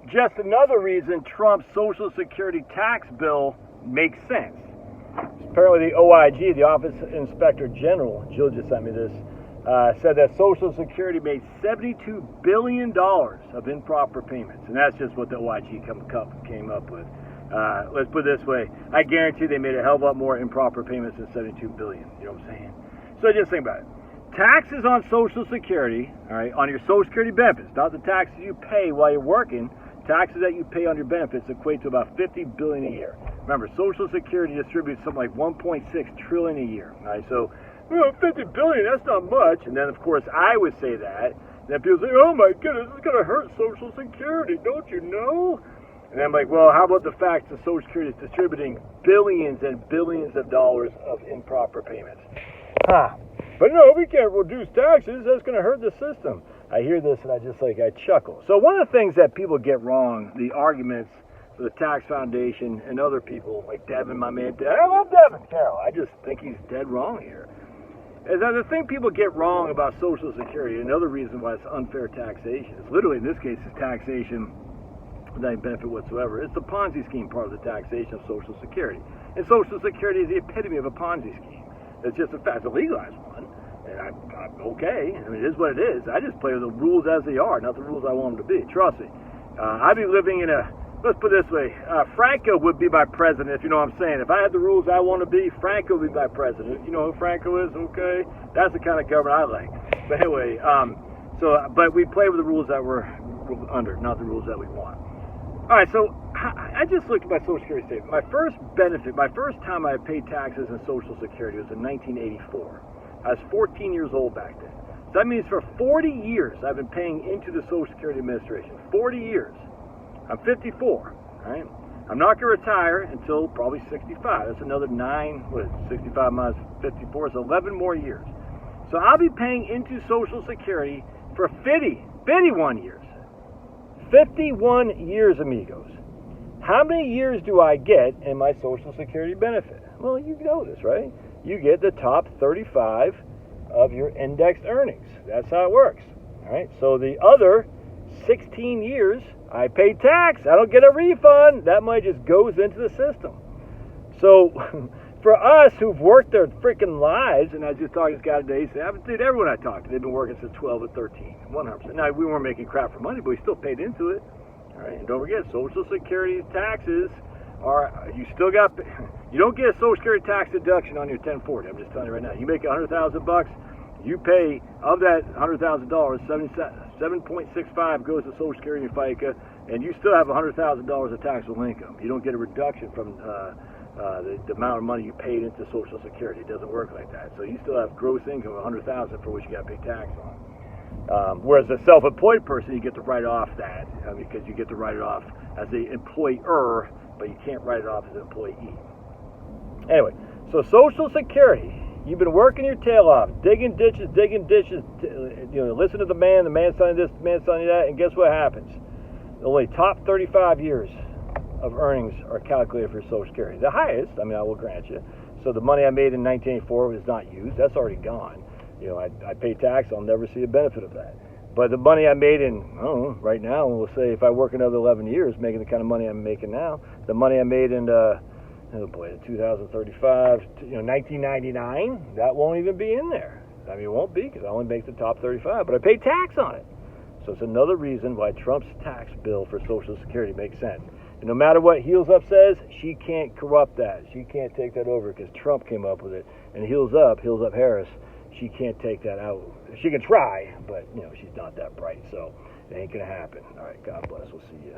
just another reason Trump's Social Security tax bill makes sense. Apparently the OIG, the Office Inspector General, Jill just sent me this, said that Social Security made $72 billion of improper payments. And that's just what the OIG came up with. Let's put it this way. I guarantee they made a hell of a lot more improper payments than $72 billion. You know what I'm saying? So just think about it. Taxes on Social Security, all right, on your Social Security benefits, not the taxes you pay while you're working, taxes that you pay on your benefits equate to about $50 billion a year. Remember, Social Security distributes something like $1.6 trillion a year. All right, so $50 billion, that's not much. And then, of course, I would say that. And then people say, oh my goodness, it's going to hurt Social Security, don't you know? And I'm like, well, how about the fact that Social Security is distributing billions and billions of dollars of improper payments? But no, we can't reduce taxes. That's going to hurt the system. I hear this and I chuckle. So one of the things that people get wrong, the arguments for the Tax Foundation and other people, like Devin, my man, I love Devin Carroll. I just think he's dead wrong here. Is that the thing people get wrong about Social Security, another reason why it's unfair taxation, is literally in this case it's taxation without any benefit whatsoever. It's the Ponzi scheme part of the taxation of Social Security. And Social Security is the epitome of a Ponzi scheme. It's just a fact, it's a legalized one. And I'm okay. I mean, it is what it is. I just play with the rules as they are, not the rules I want them to be. Trust me. I'd be living in a, let's put it this way, Franco would be my president, if you know what I'm saying. If I had the rules I want to be, Franco would be my president. You know who Franco is? Okay. That's the kind of government I like. But anyway, but we play with the rules that we're under, not the rules that we want. All right, so I just looked at my Social Security statement. My first benefit, my first time I paid taxes in Social Security was in 1984. I was 14 years old back then. So that means for 40 years I've been paying into the Social Security Administration. 40 years. I'm 54, all right? I'm not going to retire until probably 65. That's another 65 minus 54 is 11 more years. So I'll be paying into Social Security for 51 years. 51 years, amigos. How many years do I get in my Social Security benefit? Well, you know this, right? You get the top 35 of your indexed earnings. That's how it works. All right. So the other 16 years, I pay tax. I don't get a refund. That money just goes into the system. So for us who've worked their freaking lives, and I just talked to this guy today, he said, dude, everyone I talked to, they've been working since 12 or 13, 100%. Now, we weren't making crap for money, but we still paid into it. All right. And don't forget, Social Security taxes you don't get a Social Security tax deduction on your 1040. I'm just telling you right now. You make $100,000, you pay, of that $100,000, 7.65 goes to Social Security and FICA, and you still have $100,000 of taxable income. You don't get a reduction from the amount of money you paid into Social Security. It doesn't work like that. So you still have gross income of $100,000 for which you got to pay tax on. Whereas a self-employed person, you get to write off that because you get to write it off as an employer, but you can't write it off as an employee. Anyway, so Social Security, you've been working your tail off, digging ditches, listen to the man telling you this, the man telling you that, and guess what happens? The only top 35 years of earnings are calculated for Social Security. The highest, I will grant you. So the money I made in 1984 was not used. That's already gone. I pay tax. I'll never see a benefit of that. But the money I made right now, we'll say if I work another 11 years making the kind of money I'm making now, the money I made in 2035, 1999, that won't even be in there. It won't be because I only make the top 35, but I pay tax on it. So it's another reason why Trump's tax bill for Social Security makes sense. And no matter what Heels Up says, she can't corrupt that. She can't take that over because Trump came up with it. And Heels Up Harris, she can't take that out. She can try, but she's not that bright, so it ain't gonna happen. All right, God bless. We'll see you.